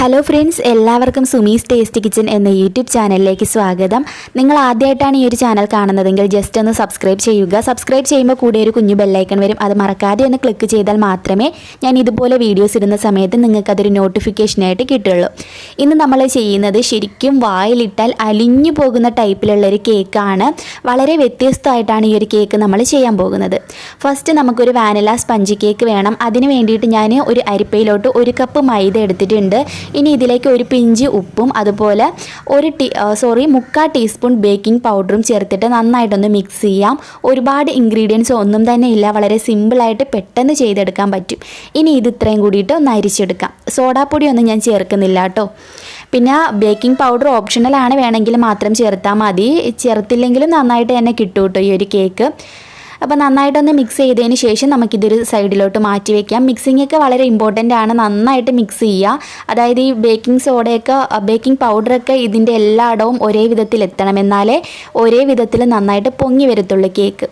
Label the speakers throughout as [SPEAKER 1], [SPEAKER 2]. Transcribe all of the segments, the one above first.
[SPEAKER 1] Hello friends, എല്ലാവർക്കും Sumi's tasty kitchen എന്ന YouTube ചാനലിലേക്ക് സ്വാഗതം. നിങ്ങൾ ആദ്യമായിട്ടാണ് ഈ ഒരു ചാനൽ കാണുന്നതെങ്കിൽ ജസ്റ്റ് ഒന്ന് സബ്സ്ക്രൈബ് ചെയ്യുക. സബ്സ്ക്രൈബ് ചെയ്യുമ്പോൾ കൂടെ ഒരു കുഞ്ഞു ബെല്ലൈക്കൺ വരും. അത് മറക്കാതെ ഒന്ന് ക്ലിക്ക് ചെയ്താൽ മാത്രമേ ഞാൻ ഇതുപോലെ വീഡിയോസ് ഇടുന്ന സമയത്ത് നിങ്ങൾക്കതൊരു നോട്ടിഫിക്കേഷനായിട്ട് കിട്ടുള്ളൂ. ഇന്ന് നമ്മൾ ചെയ്യുന്നത് ശരിക്കും വായിലിട്ടാൽ അലിഞ്ഞു പോകുന്ന ടൈപ്പിലുള്ളൊരു കേക്കാണ്. വളരെ വ്യത്യസ്തമായിട്ടാണ് ഈ ഒരു കേക്ക് നമ്മൾ ചെയ്യാൻ പോകുന്നത്. ഫസ്റ്റ് നമുക്കൊരു വാനില സ്പഞ്ച് കേക്ക് വേണം. അതിന് വേണ്ടിയിട്ട് ഞാൻ ഒരു അരിപ്പയിലോട്ട് 1 കപ്പ് മൈദ എടുത്തിട്ടുണ്ട്. ഇനി ഇതിലേക്ക് ഒരു പിഞ്ച് ഉപ്പും അതുപോലെ 3/4 ടീസ്പൂൺ ബേക്കിംഗ് പൗഡറും ചേർത്തിട്ട് നന്നായിട്ടൊന്ന് മിക്സ് ചെയ്യാം. ഒരുപാട് ഇൻഗ്രീഡിയൻസ് ഒന്നും തന്നെ ഇല്ല, വളരെ സിമ്പിളായിട്ട് പെട്ടെന്ന് ചെയ്തെടുക്കാൻ പറ്റും. ഇനി ഇത് ഇത്രയും കൂടിയിട്ട് ഒന്ന് അരിച്ചെടുക്കാം. സോഡാപ്പൊടിയൊന്നും ഞാൻ ചേർക്കുന്നില്ല കേട്ടോ. പിന്നെ ബേക്കിംഗ് പൗഡർ ഓപ്ഷണലാണ്, വേണമെങ്കിൽ മാത്രം ചേർത്താൽ മതി. ചേർത്തില്ലെങ്കിലും നന്നായിട്ട് തന്നെ കിട്ടും കേട്ടോ ഈ ഒരു കേക്ക്. അപ്പോൾ നന്നായിട്ടൊന്ന് മിക്സ് ചെയ്തതിന് ശേഷം നമുക്കിതൊരു സൈഡിലോട്ട് മാറ്റി വയ്ക്കാം. മിക്സിങ്ങൊക്കെ വളരെ ഇമ്പോർട്ടൻ്റ് ആണ്. നന്നായിട്ട് മിക്സ് ചെയ്യുക. അതായത് ഈ ബേക്കിംഗ് പൗഡറൊക്കെ ഇതിൻ്റെ എല്ലായിടവും ഒരേ വിധത്തിൽ എത്തണം, എന്നാലേ ഒരേ വിധത്തിൽ നന്നായിട്ട് പൊങ്ങി വരത്തുള്ളൂ കേക്ക്.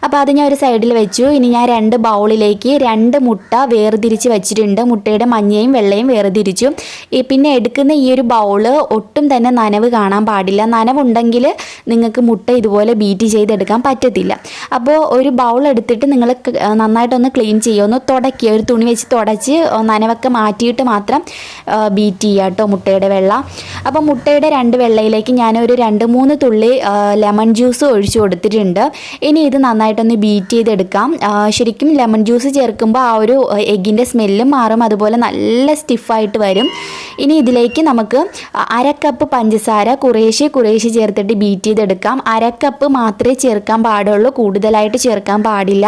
[SPEAKER 1] അപ്പോൾ അത് ഞാൻ ഒരു സൈഡിൽ വെച്ചു. ഇനി ഞാൻ 2 ബൗളിലേക്ക് 2 മുട്ട വേർതിരിച്ച് വെച്ചിട്ടുണ്ട്. മുട്ടയുടെ മഞ്ഞയും വെള്ളയും വേർതിരിച്ചു. പിന്നെ എടുക്കുന്ന ഈ ഒരു ബൗള് ഒട്ടും തന്നെ നനവ് കാണാൻ പാടില്ല. നനവുണ്ടെങ്കിൽ നിങ്ങൾക്ക് മുട്ട ഇതുപോലെ ബീറ്റ് ചെയ്തെടുക്കാൻ പറ്റത്തില്ല. അപ്പോൾ ഒരു ബൗൾ എടുത്തിട്ട് നിങ്ങൾ നന്നായിട്ടൊന്ന് ക്ലീൻ ചെയ്യുക, ഒന്ന് തുടയ്ക്കുക, ഒരു തുണി വെച്ച് തുടച്ച് നനവൊക്കെ മാറ്റിയിട്ട് മാത്രം ബീറ്റ് ചെയ്യുക കേട്ടോ മുട്ടയുടെ വെള്ള. അപ്പോൾ മുട്ടയുടെ 2 വെള്ളയിലേക്ക് ഞാനൊരു 2-3 തുള്ളി ലെമൺ ജ്യൂസ് ഒഴിച്ചു കൊടുത്തിട്ടുണ്ട്. ഇനി ഇത് നന്നായിട്ടൊന്ന് ബീറ്റ് ചെയ്തെടുക്കാം. ശരിക്കും ലെമൺ ജ്യൂസ് ചേർക്കുമ്പോൾ ആ ഒരു എഗ്ഗിൻ്റെ സ്മെല്ലും മാറും, അതുപോലെ നല്ല സ്റ്റിഫായിട്ട് വരും. ഇനി ഇതിലേക്ക് നമുക്ക് 1/2 കപ്പ് പഞ്ചസാര കുറേശ്ശെ ചേർത്തിട്ട് ബീറ്റ് ചെയ്തെടുക്കാം. 1/2 കപ്പ് മാത്രമേ ചേർക്കാൻ പാടുള്ളൂ, കൂടുതലായിട്ട് ചേർക്കാൻ പാടില്ല.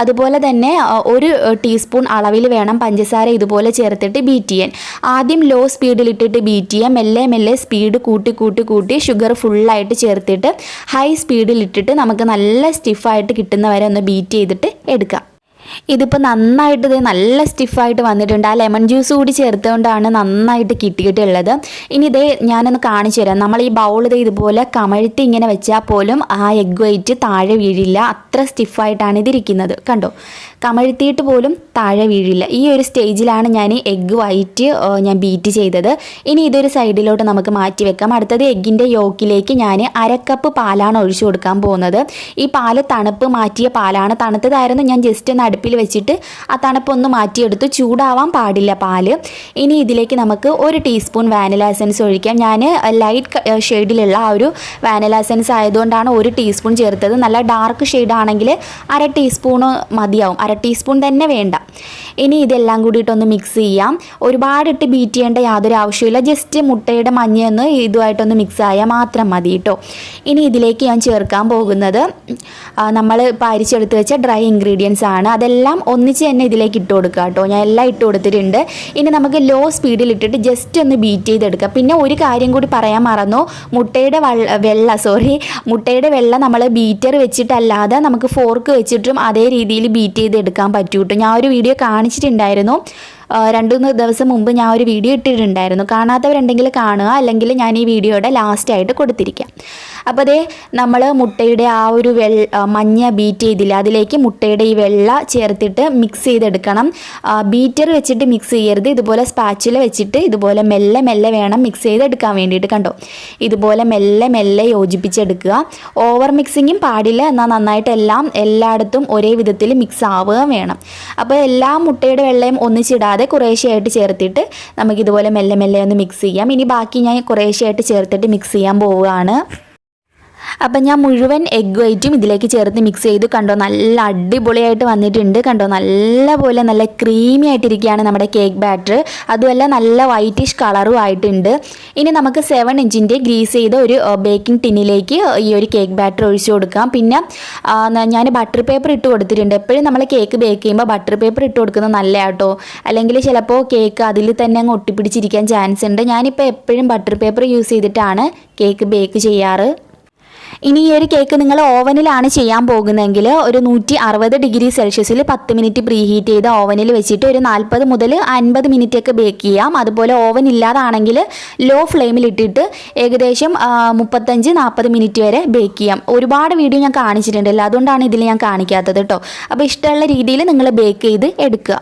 [SPEAKER 1] അതുപോലെ തന്നെ 1 ടീസ്പൂൺ അളവിൽ വേണം പഞ്ചസാര ഇതുപോലെ ചേർത്തിട്ട് ബീറ്റ് ചെയ്യാൻ. ആദ്യം ലോ സ്പീഡിലിട്ടിട്ട് ബീറ്റ് ചെയ്യാം. മെല്ലെ സ്പീഡ് കൂട്ടി ഷുഗർ ഫുള്ളായിട്ട് ചേർത്തിട്ട് ഹൈ സ്പീഡിലിട്ടിട്ട് നമുക്ക് നല്ല സ്റ്റിഫായിട്ട് കിട്ടുന്നവരെ ഒന്ന് ബീറ്റ് ചെയ്തിട്ട് എടുക്കാം. ഇതിപ്പോൾ നന്നായിട്ട് നല്ല സ്റ്റിഫായിട്ട് വന്നിട്ടുണ്ട്. ആ ലെമൺ ജ്യൂസ് കൂടി ചേർത്തുകൊണ്ടാണ് നന്നായിട്ട് കിട്ടിയിട്ടുള്ളത്. ഇനി ഇതേ ഞാനൊന്ന് കാണിച്ചു തരാം. നമ്മൾ ഈ ബൗൾ ഇതുപോലെ കമഴ്ത്തി ഇങ്ങനെ വെച്ചാൽ പോലും ആ എഗ് വൈറ്റ് താഴെ വീഴില്ല. അത്ര സ്റ്റിഫായിട്ടാണ് ഇതിരിക്കുന്നത്. കണ്ടോ, കമഴ്ത്തിയിട്ട് പോലും താഴെ വീഴില്ല. ഈ ഒരു സ്റ്റേജിലാണ് ഞാൻ എഗ്ഗ് വൈറ്റ് ഞാൻ ബീറ്റ് ചെയ്തത്. ഇനി ഇതൊരു സൈഡിലോട്ട് നമുക്ക് മാറ്റി വെക്കാം. അടുത്തത് എഗ്ഗിൻ്റെ യോക്കിലേക്ക് ഞാൻ 1/2 കപ്പ് പാലാണ് ഒഴിച്ചു കൊടുക്കാൻ പോകുന്നത്. ഈ പാല് തണുപ്പ് മാറ്റിയ പാലാണ്. തണുത്തതായിരുന്നു. ഞാൻ ജസ്റ്റ് ഒന്ന് അടുപ്പിൽ വെച്ചിട്ട് ആ തണുപ്പൊന്ന് മാറ്റിയെടുത്തു. ചൂടാവാൻ പാടില്ല പാല്. ഇനി ഇതിലേക്ക് നമുക്ക് 1 ടീസ്പൂൺ വാനില എസൻസ് ഒഴിക്കാം. ഞാൻ ലൈറ്റ് ഷെയ്ഡിലുള്ള ആ ഒരു വാനില എസൻസ് ആയതുകൊണ്ടാണ് 1 ടീസ്പൂൺ ചേർത്തത്. നല്ല ഡാർക്ക് ഷെയ്ഡാണെങ്കിൽ 1/2 ടീസ്പൂണ് മതിയാവും. 1/2 ടീസ്പൂൺ തന്നെ വേണ്ട. ഇനി ഇതെല്ലാം കൂടിയിട്ടൊന്ന് മിക്സ് ചെയ്യാം. ഒരുപാടിട്ട് ബീറ്റ് ചെയ്യേണ്ട യാതൊരു ആവശ്യമില്ല. ജസ്റ്റ് മുട്ടയുടെ മഞ്ഞയൊന്ന് ഇതുമായിട്ടൊന്ന് മിക്സ് ആയാൽ മാത്രം മതി കേട്ടോ. ഇനി ഇതിലേക്ക് ഞാൻ ചേർക്കാൻ പോകുന്നത് നമ്മൾ അരിച്ചെടുത്ത് വെച്ച ഡ്രൈ ഇൻഗ്രീഡിയൻസ് ആണ്. അതെല്ലാം ഒന്നിച്ച് തന്നെ ഇതിലേക്ക് ഇട്ട് കൊടുക്കുക കേട്ടോ. ഞാൻ എല്ലാം ഇട്ട് കൊടുത്തിട്ടുണ്ട്. ഇനി നമുക്ക് ലോ സ്പീഡിൽ ഇട്ടിട്ട് ജസ്റ്റ് ഒന്ന് ബീറ്റ് ചെയ്തെടുക്കുക. പിന്നെ ഒരു കാര്യം കൂടി പറയാൻ മറന്നു. മുട്ടയുടെ വെള്ള നമ്മൾ ബീറ്റർ വെച്ചിട്ടല്ലാതെ നമുക്ക് ഫോർക്ക് വെച്ചിട്ടും അതേ രീതിയിൽ ബീറ്റ് ചെയ്തെടുക്കാൻ പറ്റൂ കേട്ടോ. ഞാൻ ഒരു വീഡിയോ കാണിച്ചിട്ടുണ്ടായിരുന്നു. 2-3 ദിവസം മുമ്പ് ഞാൻ ഒരു വീഡിയോ ഇട്ടിട്ടുണ്ടായിരുന്നു. കാണാത്തവരുണ്ടെങ്കിൽ കാണുക, അല്ലെങ്കിൽ ഞാൻ ഈ വീഡിയോയുടെ ലാസ്റ്റായിട്ട് കൊടുത്തിരിക്കാം. അപ്പോൾ അതേ നമ്മൾ മുട്ടയുടെ ആ ഒരു മഞ്ഞ ബീറ്റ് ചെയ്തില്ല, അതിലേക്ക് മുട്ടയുടെ ഈ വെള്ള ചേർത്തിട്ട് മിക്സ് ചെയ്തെടുക്കണം. ബീറ്റർ വെച്ചിട്ട് മിക്സ് ചെയ്യരുത്. ഇതുപോലെ സ്പാച്ചുല വെച്ചിട്ട് ഇതുപോലെ മെല്ലെ വേണം മിക്സ് ചെയ്തെടുക്കാൻ വേണ്ടിയിട്ട്. കണ്ടോ, ഇതുപോലെ മെല്ലെ യോജിപ്പിച്ചെടുക്കുക. ഓവർ മിക്സിങ്ങും പാടില്ല, എന്നാൽ നന്നായിട്ട് എല്ലായിടത്തും ഒരേ വിധത്തിൽ മിക്സ് ആവുകയും വേണം. അപ്പോൾ എല്ലാ മുട്ടയുടെ വെള്ളയും ഒന്നിച്ചിടാതെ കുറേശ്ശെയായിട്ട് ചേർത്തിട്ട് നമുക്കിതുപോലെ മെല്ലെ ഒന്ന് മിക്സ് ചെയ്യാം. ഇനി ബാക്കി ഞാൻ കുറേശ്ശെയായിട്ട് ചേർത്തിട്ട് മിക്സ് ചെയ്യാൻ പോവുകയാണ്. അപ്പം ഞാൻ മുഴുവൻ എഗ് വൈറ്റും ഇതിലേക്ക് ചേർത്ത് മിക്സ് ചെയ്തു. കണ്ടോ, നല്ല അടിപൊളിയായിട്ട് വന്നിട്ടുണ്ട്. കണ്ടോ, നല്ല ക്രീമി ആയിട്ടിരിക്കുകയാണ് നമ്മുടെ കേക്ക് ബാറ്റർ. അതുമല്ല നല്ല വൈറ്റിഷ് കളറും ആയിട്ടുണ്ട്. ഇനി നമുക്ക് 7 ഇഞ്ചിൻ്റെ ഗ്രീസ് ചെയ്ത ഒരു ബേക്കിംഗ് ടിന്നിലേക്ക് ഈ ഒരു കേക്ക് ബാറ്റർ ഒഴിച്ചു കൊടുക്കാം. പിന്നെ ഞാൻ ബട്ടർ പേപ്പർ ഇട്ട് കൊടുത്തിട്ടുണ്ട്. എപ്പോഴും നമ്മൾ കേക്ക് ബേക്ക് ചെയ്യുമ്പോൾ ബട്ടർ പേപ്പർ ഇട്ട് കൊടുക്കുന്നത് നല്ലതാണ് കേട്ടോ. അല്ലെങ്കിൽ ചിലപ്പോൾ കേക്ക് അതിൽ തന്നെ അങ്ങ് ഒട്ടിപ്പിടിച്ചിരിക്കാൻ ചാൻസ് ഉണ്ട്. ഞാനിപ്പോൾ എപ്പോഴും ബട്ടർ പേപ്പർ യൂസ് ചെയ്തിട്ടാണ് കേക്ക് ബേക്ക് ചെയ്യാറ്. ഇനി ഈ ഒരു കേക്ക് നിങ്ങൾ ഓവനിലാണ് ചെയ്യാൻ പോകുന്നതെങ്കിൽ ഒരു 160 ഡിഗ്രി സെൽഷ്യസിൽ 10 മിനിറ്റ് പ്രീ ഹീറ്റ് ചെയ്ത് ഓവനിൽ വെച്ചിട്ട് ഒരു 40 മുതൽ 50 മിനിറ്റ് ഒക്കെ ബേക്ക് ചെയ്യാം. അതുപോലെ ഓവൻ ഇല്ലാതാണെങ്കിൽ ലോ ഫ്ലെയിമിൽ ഇട്ടിട്ട് ഏകദേശം 35-40 മിനിറ്റ് വരെ ബേക്ക് ചെയ്യാം. ഒരുപാട് വീഡിയോ ഞാൻ കാണിച്ചിട്ടുണ്ടല്ലോ, അതുകൊണ്ടാണ് ഇതിൽ ഞാൻ കാണിക്കാത്തത് കേട്ടോ. അപ്പോൾ ഇഷ്ടമുള്ള രീതിയിൽ നിങ്ങൾ ബേക്ക് ചെയ്ത് എടുക്കുക.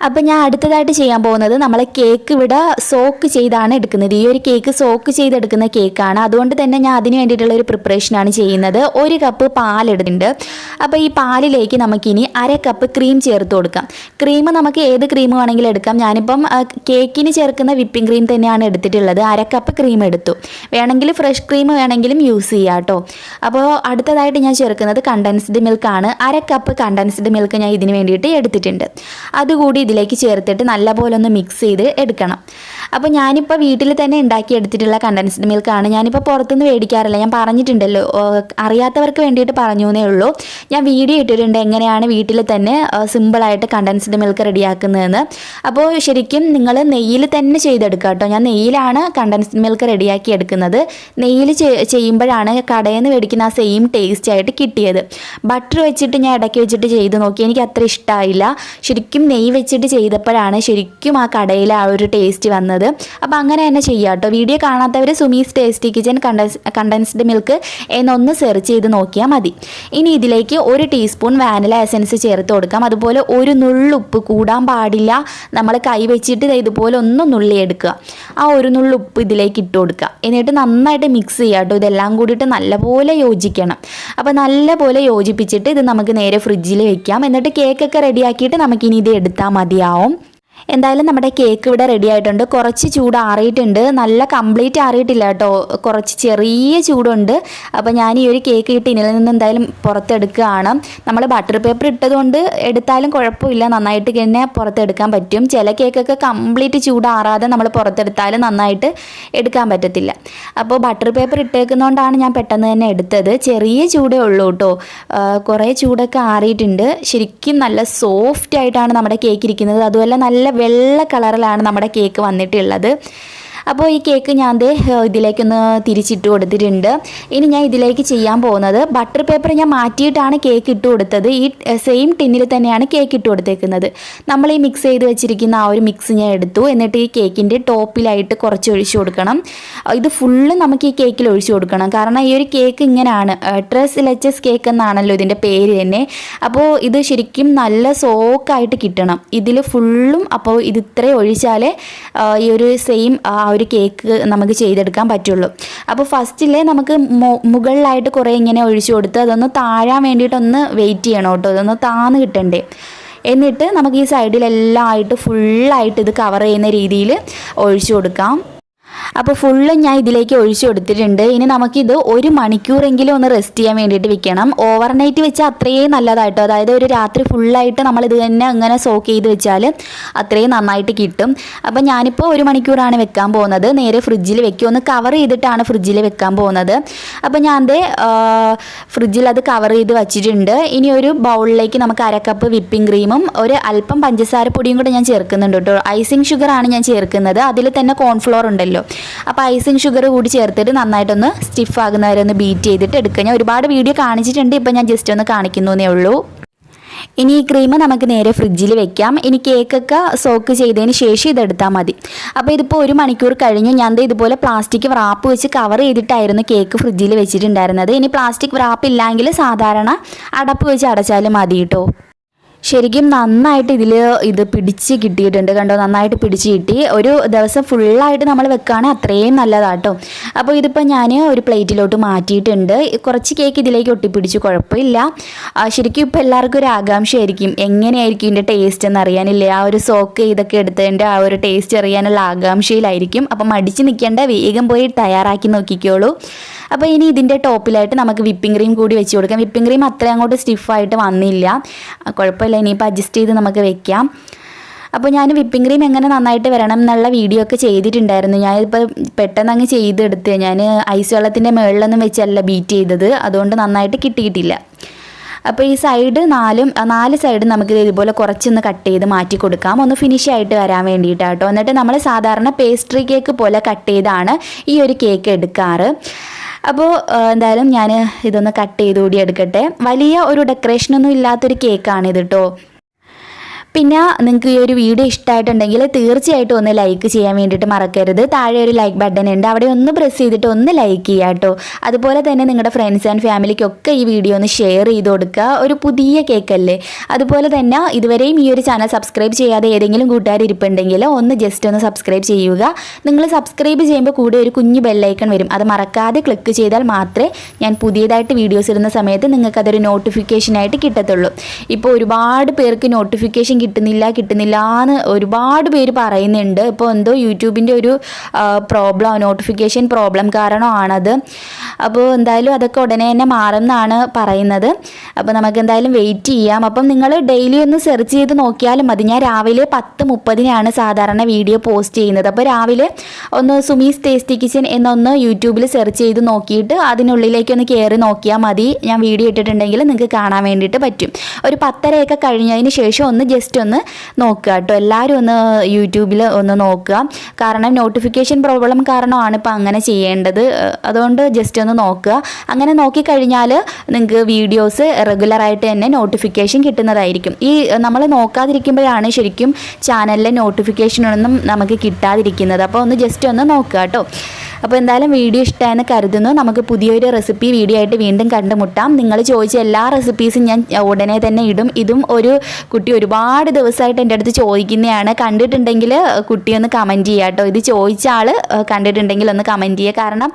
[SPEAKER 1] അപ്പോൾ ഞാൻ അടുത്തതായിട്ട് ചെയ്യാൻ പോകുന്നത് നമ്മൾ കേക്ക് ഇവിടെ സോക്ക് ചെയ്താണ് എടുക്കുന്നത്. ഈ ഒരു കേക്ക് സോക്ക് ചെയ്തെടുക്കുന്ന കേക്കാണ്. അതുകൊണ്ട് തന്നെ ഞാൻ അതിന് വേണ്ടിയിട്ടുള്ള ഒരു പ്രിപ്പറേഷനാണ് ചെയ്യുന്നത്. 1 കപ്പ് പാലെടുത്തിട്ടുണ്ട്. അപ്പോൾ ഈ പാലിലേക്ക് നമുക്കിനി 1/2 കപ്പ് ക്രീം ചേർത്ത് കൊടുക്കാം. ക്രീം നമുക്ക് ഏത് ക്രീം വേണമെങ്കിലും എടുക്കാം. ഞാനിപ്പം കേക്കിന് ചേർക്കുന്ന വിപ്പിംഗ് ക്രീം തന്നെയാണ് എടുത്തിട്ടുള്ളത്. 1/2 കപ്പ് ക്രീം എടുത്തു. വേണമെങ്കിൽ ഫ്രഷ് ക്രീം വേണമെങ്കിലും യൂസ് ചെയ്യാം കേട്ടോ. അപ്പോൾ അടുത്തതായിട്ട് ഞാൻ ചേർക്കുന്നത് കണ്ടൻസ്ഡ് മിൽക്കാണ്. 1/2 കപ്പ് കണ്ടൻസ്ഡ് മിൽക്ക് ഞാൻ ഇതിന് വേണ്ടിയിട്ട് എടുത്തിട്ടുണ്ട്. അതുകൂടി ഇതിലേക്ക് ചേർത്തിട്ട് നല്ലപോലെ ഒന്ന് മിക്സ് ചെയ്ത് എടുക്കണം. അപ്പോൾ ഞാനിപ്പോൾ വീട്ടിൽ തന്നെ ഉണ്ടാക്കി എടുത്തിട്ടുള്ള കണ്ടൻസ്ഡ് മിൽക്കാണ്. ഞാനിപ്പോൾ പുറത്തുനിന്ന് മേടിക്കാറില്ല. ഞാൻ പറഞ്ഞിട്ടുണ്ടല്ലോ, അറിയാത്തവർക്ക് വേണ്ടിയിട്ട് പറഞ്ഞു എന്നേ ഉള്ളൂ. ഞാൻ വീഡിയോ ഇട്ടിട്ടുണ്ട് എങ്ങനെയാണ് വീട്ടിൽ തന്നെ സിമ്പിളായിട്ട് കണ്ടൻസ്ഡ് മിൽക്ക് റെഡിയാക്കുന്നതെന്ന്. അപ്പോൾ ശരിക്കും നിങ്ങൾ നെയ്യിൽ തന്നെ ചെയ്തെടുക്കുക കേട്ടോ. ഞാൻ നെയ്യിലാണ് കണ്ടൻസ്ഡ് മിൽക്ക് റെഡിയാക്കി എടുക്കുന്നത്. നെയ്യിൽ ചെയ്യുമ്പോഴാണ് കടയിൽ നിന്ന് മേടിക്കുന്ന ആ സെയിം ടേസ്റ്റ് ആയിട്ട് കിട്ടിയത്. ബട്ടർ വെച്ചിട്ട് ഞാൻ ഇടയ്ക്ക് വെച്ചിട്ട് ചെയ്ത് നോക്കി, എനിക്ക് അത്ര ഇഷ്ടമായില്ല. ശരിക്കും നെയ്യ് വെച്ചിട്ട് ചെയ്തപ്പോഴാണ് ശരിക്കും ആ കടയിൽ ആ ഒരു ടേസ്റ്റ് വന്നത്. അപ്പോൾ അങ്ങനെ തന്നെ ചെയ്യാം കേട്ടോ. വീഡിയോ കാണാത്തവർ Sumi's tasty kitchen condensed milk എന്നൊന്ന് സെർച്ച് ചെയ്ത് നോക്കിയാൽ മതി. ഇനി ഇതിലേക്ക് 1 ടീസ്പൂൺ വാനില എസൻസ് ചേർത്ത് കൊടുക്കാം. അതുപോലെ 1 നുള്ളുപ്പ് കൂടാൻ പാടില്ല. നമ്മൾ കൈ വെച്ചിട്ട് ഇതുപോലെ ഒന്ന് നുള്ളിയെടുക്കുക. ആ 1 നുള്ളുപ്പ് ഇതിലേക്ക് ഇട്ട് കൊടുക്കുക. എന്നിട്ട് നന്നായിട്ട് മിക്സ് ചെയ്യുക കേട്ടോ. ഇതെല്ലാം കൂടിയിട്ട് നല്ലപോലെ യോജിക്കണം. അപ്പോൾ നല്ലപോലെ യോജിപ്പിച്ചിട്ട് ഇത് നമുക്ക് നേരെ ഫ്രിഡ്ജിൽ വെക്കാം. എന്നിട്ട് കേക്കൊക്കെ റെഡിയാക്കിയിട്ട് നമുക്കിനി ഇത് എടുത്താൽ മതിയാവും. എന്തായാലും നമ്മുടെ കേക്ക് ഇവിടെ റെഡി ആയിട്ടുണ്ട്. കുറച്ച് ചൂട് ആറിയിട്ടുണ്ട്. നല്ല കംപ്ലീറ്റ് ആറിയിട്ടില്ല കേട്ടോ, കുറച്ച് ചെറിയ ചൂടുണ്ട്. അപ്പോൾ ഞാൻ ഈ ഒരു കേക്ക് ഈ ടിന്നിൽ നിന്ന് എന്തായാലും പുറത്തെടുക്കുകയാണ്. നമ്മൾ ബട്ടർ പേപ്പർ ഇട്ടതുകൊണ്ട് എടുത്താലും കുഴപ്പമില്ല, നന്നായിട്ട് തന്നെ പുറത്തെടുക്കാൻ പറ്റും. ചില കേക്കൊക്കെ കംപ്ലീറ്റ് ചൂടാറാതെ നമ്മൾ പുറത്തെടുത്താലും നന്നായിട്ട് എടുക്കാൻ പറ്റത്തില്ല. അപ്പോൾ ബട്ടർ പേപ്പർ ഇട്ടേക്കുന്നതുകൊണ്ടാണ് ഞാൻ പെട്ടെന്ന് തന്നെ എടുത്തത്. ചെറിയ ചൂടേ ഉള്ളൂ കേട്ടോ, കുറേ ചൂടൊക്കെ ആറിയിട്ടുണ്ട്. ശരിക്കും നല്ല സോഫ്റ്റ് ആയിട്ടാണ് നമ്മുടെ കേക്ക് ഇരിക്കുന്നത്. അതുപോലെ നല്ല വെള്ള കളറിലാണ് നമ്മുടെ കേക്ക് വന്നിട്ടുള്ളത്. അപ്പോൾ ഈ കേക്ക് ഞാൻ ഇതിലേക്കൊന്ന് തിരിച്ചിട്ട് കൊടുത്തിട്ടുണ്ട്. ഇനി ഞാൻ ഇതിലേക്ക് ചെയ്യാൻ പോകുന്നത്, ബട്ടർ പേപ്പർ ഞാൻ മാറ്റിയിട്ടാണ് കേക്ക് ഇട്ട് കൊടുത്തത്. ഈ സെയിം ടിന്നിൽ തന്നെയാണ് കേക്ക് ഇട്ട് കൊടുത്തേക്കുന്നത്. നമ്മൾ ഈ മിക്സ് ചെയ്ത് വെച്ചിരിക്കുന്ന ആ ഒരു മിക്സ് ഞാൻ എടുത്തു. എന്നിട്ട് ഈ കേക്കിൻ്റെ ടോപ്പിലായിട്ട് കുറച്ച് ഒഴിച്ചു കൊടുക്കണം. ഇത് ഫുള്ള് നമുക്ക് ഈ കേക്കിൽ ഒഴിച്ചു കൊടുക്കണം. കാരണം ഈ ഒരു കേക്ക് ഇങ്ങനെയാണ്, ട്രസ് ലെച്ചസ് കേക്ക് എന്നാണല്ലോ ഇതിൻ്റെ പേര് തന്നെ. അപ്പോൾ ഇത് ശരിക്കും നല്ല സോക്കായിട്ട് കിട്ടണം ഇതിൽ ഫുള്ളും. അപ്പോൾ ഇത് ഇത്രയും ഒഴിച്ചാലേ ഈ ഒരു സെയിം ഒരു കേക്ക് നമുക്ക് ചെയ്തെടുക്കാൻ പറ്റുള്ളൂ. അപ്പോൾ ഫസ്റ്റിലെ നമുക്ക് മുകളിലായിട്ട് കുറേ ഇങ്ങനെ ഒഴിച്ചു കൊടുത്ത് അതൊന്ന് താഴാൻ വേണ്ടിയിട്ടൊന്ന് വെയിറ്റ് ചെയ്യണം കേട്ടോ. അതൊന്ന് താന്ന് കിട്ടണ്ടേ. എന്നിട്ട് നമുക്ക് ഈ സൈഡിലെല്ലാം ആയിട്ട് ഫുള്ളായിട്ട് ഇത് കവർ ചെയ്യുന്ന രീതിയിൽ ഒഴിച്ചു കൊടുക്കാം. അപ്പോൾ ഫുള്ള് ഞാൻ ഇതിലേക്ക് ഒഴിച്ചു കൊടുത്തിട്ടുണ്ട്. ഇനി നമുക്കിത് 1 മണിക്കൂറെങ്കിലും ഒന്ന് റെസ്റ്റ് ചെയ്യാൻ വേണ്ടിയിട്ട് വെക്കണം. ഓവർനൈറ്റ് വെച്ചാൽ അത്രയും നല്ലതായിട്ടോ. അതായത് ഒരു രാത്രി ഫുള്ളായിട്ട് നമ്മളിത് തന്നെ അങ്ങനെ സോക്ക് ചെയ്ത് വെച്ചാൽ അത്രയും നന്നായിട്ട് കിട്ടും. അപ്പോൾ ഞാനിപ്പോൾ 1 മണിക്കൂറാണ് വെക്കാൻ പോകുന്നത്. നേരെ ഫ്രിഡ്ജിൽ വെക്കും. ഒന്ന് കവർ ചെയ്തിട്ടാണ് ഫ്രിഡ്ജിൽ വെക്കാൻ പോകുന്നത്. അപ്പോൾ ഞാൻ ഫ്രിഡ്ജിൽ അത് കവർ ചെയ്ത് വച്ചിട്ടുണ്ട്. ഇനി ഒരു ബൗളിലേക്ക് നമുക്ക് 1/2 കപ്പ് വിപ്പിംഗ് ക്രീമും ഒരു അല്പം പഞ്ചസാര പൊടിയും കൂടെ ഞാൻ ചേർക്കുന്നുണ്ട് കേട്ടോ. ഐസിങ് ഷുഗറാണ് ഞാൻ ചേർക്കുന്നത്. അതിൽ തന്നെ കോൺഫ്ലോർ ഉണ്ടല്ലോ. അപ്പോൾ ഐസിങ് ഷുഗർ കൂടി ചേർത്തിട്ട് നന്നായിട്ടൊന്ന് സ്റ്റിഫ് ആകുന്നവരെ ഒന്ന് ബീറ്റ് ചെയ്തിട്ട് എടുക്കുക. ഞാൻ ഒരുപാട് വീഡിയോ കാണിച്ചിട്ടുണ്ട്, ഇപ്പം ഞാൻ ജസ്റ്റ് ഒന്ന് കാണിക്കുന്നേ ഉള്ളൂ. ഇനി ഈ ക്രീം നമുക്ക് നേരെ ഫ്രിഡ്ജിൽ വെക്കാം. ഇനി കേക്കൊക്കെ സോക്ക് ചെയ്തതിന് ശേഷം ഇതെടുത്താൽ മതി. അപ്പോൾ ഇതിപ്പോൾ 1 മണിക്കൂർ കഴിഞ്ഞു. ഞാൻ ഇതുപോലെ പ്ലാസ്റ്റിക് വ്രാപ്പ് വെച്ച് കവർ ചെയ്തിട്ടായിരുന്നു കേക്ക് ഫ്രിഡ്ജിൽ വെച്ചിട്ടുണ്ടായിരുന്നത്. ഇനി പ്ലാസ്റ്റിക് വ്രാപ്പ് ഇല്ലെങ്കിൽ സാധാരണ അടപ്പ് വെച്ച് അടച്ചാലും മതി കേട്ടോ. ശരിക്കും നന്നായിട്ട് ഇത് പിടിച്ച് കിട്ടിയിട്ടുണ്ട് കണ്ടോ. നന്നായിട്ട് പിടിച്ച് കിട്ടി. ഒരു ദിവസം ഫുള്ളായിട്ട് നമ്മൾ വെക്കുകയാണെങ്കിൽ അത്രയും നല്ലതാട്ടോ. അപ്പോൾ ഇതിപ്പോൾ ഞാൻ ഒരു പ്ലേറ്റിലോട്ട് മാറ്റിയിട്ടുണ്ട്. കുറച്ച് കേക്ക് ഇതിലേക്ക് ഒട്ടിപ്പിടിച്ച് കുഴപ്പമില്ല. ശരിക്കും ഇപ്പോൾ എല്ലാവർക്കും ഒരു ആകാംക്ഷയായിരിക്കും എങ്ങനെയായിരിക്കും ഇതിൻ്റെ ടേസ്റ്റ് എന്ന് അറിയാനില്ലേ. ആ ഒരു സോക്ക് ഇതൊക്കെ എടുത്തതിൻ്റെ ആ ഒരു ടേസ്റ്റ് അറിയാനുള്ള ആകാംക്ഷയിലായിരിക്കും. അപ്പം മടിച്ച് നിൽക്കേണ്ട, വേഗം പോയി തയ്യാറാക്കി നോക്കിക്കോളൂ. അപ്പോൾ ഇനി ഇതിൻ്റെ ടോപ്പിലായിട്ട് നമുക്ക് വിപ്പിംഗ് ക്രീം കൂടി വെച്ച് കൊടുക്കാം. വിപ്പിംഗ് ക്രീം അത്രയും അങ്ങോട്ട് സ്റ്റിഫായിട്ട് വന്നില്ല, കുഴപ്പമില്ല. ഇനിയിപ്പോൾ അഡ്ജസ്റ്റ് ചെയ്ത് നമുക്ക് വെക്കാം. അപ്പോൾ ഞാൻ വിപ്പിംഗ് ക്രീം എങ്ങനെ നന്നായിട്ട് വരണം എന്നുള്ള വീഡിയോ ഒക്കെ ചെയ്തിട്ടുണ്ടായിരുന്നു. ഞാനിപ്പോൾ പെട്ടെന്ന് അങ്ങ് ചെയ്തെടുത്ത്. ഞാൻ ഐസ് വെള്ളത്തിൻ്റെ മുകളിലൊന്നും വെച്ചല്ല ബീറ്റ് ചെയ്തത്, അതുകൊണ്ട് നന്നായിട്ട് കിട്ടിയിട്ടില്ല. അപ്പോൾ ഈ സൈഡ് 4 സൈഡ് നമുക്ക് ഇതുപോലെ കുറച്ചൊന്ന് കട്ട് ചെയ്ത് മാറ്റി കൊടുക്കാം, ഒന്ന് ഫിനിഷ് ആയിട്ട് വരാൻ വേണ്ടിയിട്ടാട്ടോ. എന്നിട്ട് നമ്മൾ സാധാരണ പേസ്ട്രി കേക്ക് പോലെ കട്ട് ചെയ്താണ് ഈ ഒരു കേക്ക് എടുക്കാറ്. അപ്പോൾ എന്തായാലും ഞാൻ ഇതൊന്ന് കട്ട് ചെയ്ത് കൂടി എടുക്കട്ടെ. വലിയ ഒരു ഡെക്കറേഷനൊന്നും ഇല്ലാത്തൊരു കേക്കാണിത് കേട്ടോ. പിന്നെ നിങ്ങൾക്ക് ഈ ഒരു വീഡിയോ ഇഷ്ടമായിട്ടുണ്ടെങ്കിൽ തീർച്ചയായിട്ടും ഒന്ന് ലൈക്ക് ചെയ്യാൻ വേണ്ടിയിട്ട് മറക്കരുത്. താഴെ ഒരു ലൈക്ക് ബട്ടൺ ഉണ്ട്, അവിടെ ഒന്ന് പ്രസ് ചെയ്തിട്ട് ഒന്ന് ലൈക്ക് ചെയ്യുക കേട്ടോ. അതുപോലെ തന്നെ നിങ്ങളുടെ ഫ്രണ്ട്സ് ആൻഡ് ഫാമിലിക്കൊക്കെ ഈ വീഡിയോ ഒന്ന് ഷെയർ ചെയ്ത് കൊടുക്കുക. ഒരു പുതിയ കേക്കല്ലേ. അതുപോലെ തന്നെ ഇതുവരെയും ഈ ഒരു ചാനൽ സബ്സ്ക്രൈബ് ചെയ്യാതെ ഏതെങ്കിലും കൂട്ടുകാർ ഇരിപ്പുണ്ടെങ്കിൽ ഒന്ന് ജസ്റ്റ് ഒന്ന് സബ്സ്ക്രൈബ് ചെയ്യുക. നിങ്ങൾ സബ്സ്ക്രൈബ് ചെയ്യുമ്പോൾ കൂടെ ഒരു കുഞ്ഞു ബെല്ലൈക്കൺ വരും, അത് മറക്കാതെ ക്ലിക്ക് ചെയ്താൽ മാത്രമേ ഞാൻ പുതിയതായിട്ട് വീഡിയോസ് ഇടുന്ന സമയത്ത് നിങ്ങൾക്ക് അതൊരു നോട്ടിഫിക്കേഷനായിട്ട് കിട്ടത്തുള്ളൂ. ഇപ്പോൾ ഒരുപാട് പേർക്ക് നോട്ടിഫിക്കേഷൻ കിട്ടുന്നില്ല എന്ന് ഒരുപാട് പേര് പറയുന്നുണ്ട്. ഇപ്പോൾ എന്തോ യൂട്യൂബിൻ്റെ ഒരു പ്രോബ്ലം, നോട്ടിഫിക്കേഷൻ പ്രോബ്ലം കാരണമാണത്. അപ്പോൾ എന്തായാലും അതൊക്കെ ഉടനെ തന്നെ മാറുമെന്നാണ് പറയുന്നത്. അപ്പോൾ നമുക്ക് എന്തായാലും വെയിറ്റ് ചെയ്യാം. അപ്പം നിങ്ങൾ ഡെയിലി ഒന്ന് സെർച്ച് ചെയ്ത് നോക്കിയാലും മതി. ഞാൻ രാവിലെ 10:30 സാധാരണ വീഡിയോ പോസ്റ്റ് ചെയ്യുന്നത്. അപ്പോൾ രാവിലെ ഒന്ന് സുമീസ് ടേസ്റ്റി കിച്ചൻ എന്നൊന്ന് യൂട്യൂബിൽ സെർച്ച് ചെയ്ത് നോക്കിയിട്ട് അതിനുള്ളിലേക്കൊന്ന് കയറി നോക്കിയാൽ മതി. ഞാൻ വീഡിയോ ഇട്ടിട്ടുണ്ടെങ്കിൽ നിങ്ങൾക്ക് കാണാൻ വേണ്ടിയിട്ട് പറ്റും. ഒരു 10:30 കഴിഞ്ഞതിന് ശേഷം ഒന്ന് ജസ്റ്റ് ഒന്ന് നോക്കുക കേട്ടോ. എല്ലാവരും ഒന്ന് യൂട്യൂബിൽ ഒന്ന് നോക്കുക. കാരണം നോട്ടിഫിക്കേഷൻ പ്രോബ്ലം കാരണമാണ് ഇപ്പോൾ അങ്ങനെ ചെയ്യേണ്ടത്. അതുകൊണ്ട് ജസ്റ്റ് ഒന്ന് നോക്കുക. അങ്ങനെ നോക്കിക്കഴിഞ്ഞാൽ നിങ്ങൾക്ക് വീഡിയോസ് റെഗുലറായിട്ട് തന്നെ നോട്ടിഫിക്കേഷൻ കിട്ടുന്നതായിരിക്കും. ഈ നമ്മൾ നോക്കാതിരിക്കുമ്പോഴാണ് ശരിക്കും ചാനലിലെ നോട്ടിഫിക്കേഷനൊന്നും നമുക്ക് കിട്ടാതിരിക്കുന്നത്. അപ്പോൾ ഒന്ന് ജസ്റ്റ് ഒന്ന് നോക്കുക കേട്ടോ. അപ്പോൾ എന്തായാലും വീഡിയോ ഇഷ്ടമായെന്ന് കരുതുന്നു. നമുക്ക് പുതിയൊരു റെസിപ്പി വീഡിയോ ആയിട്ട് വീണ്ടും കണ്ടുമുട്ടാം. നിങ്ങൾ ചോദിച്ച എല്ലാ റെസിപ്പീസും ഞാൻ ഉടനെ തന്നെ ഇടും. ഇതും ഒരു കുട്ടി ഒരുപാട് ദിവസമായിട്ട് എൻ്റെ അടുത്ത് ചോദിക്കുന്നതാണ്. കണ്ടിട്ടുണ്ടെങ്കിൽ കുട്ടി ഒന്ന് കമൻറ്റ് ചെയ്യുക കേട്ടോ. ഇത് ചോദിച്ച ആൾ കണ്ടിട്ടുണ്ടെങ്കിൽ ഒന്ന് കമൻറ്റ് ചെയ്യുക. കാരണം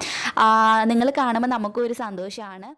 [SPEAKER 1] നിങ്ങൾ കാണുമ്പോൾ നമുക്കും ഒരു സന്തോഷമാണ്.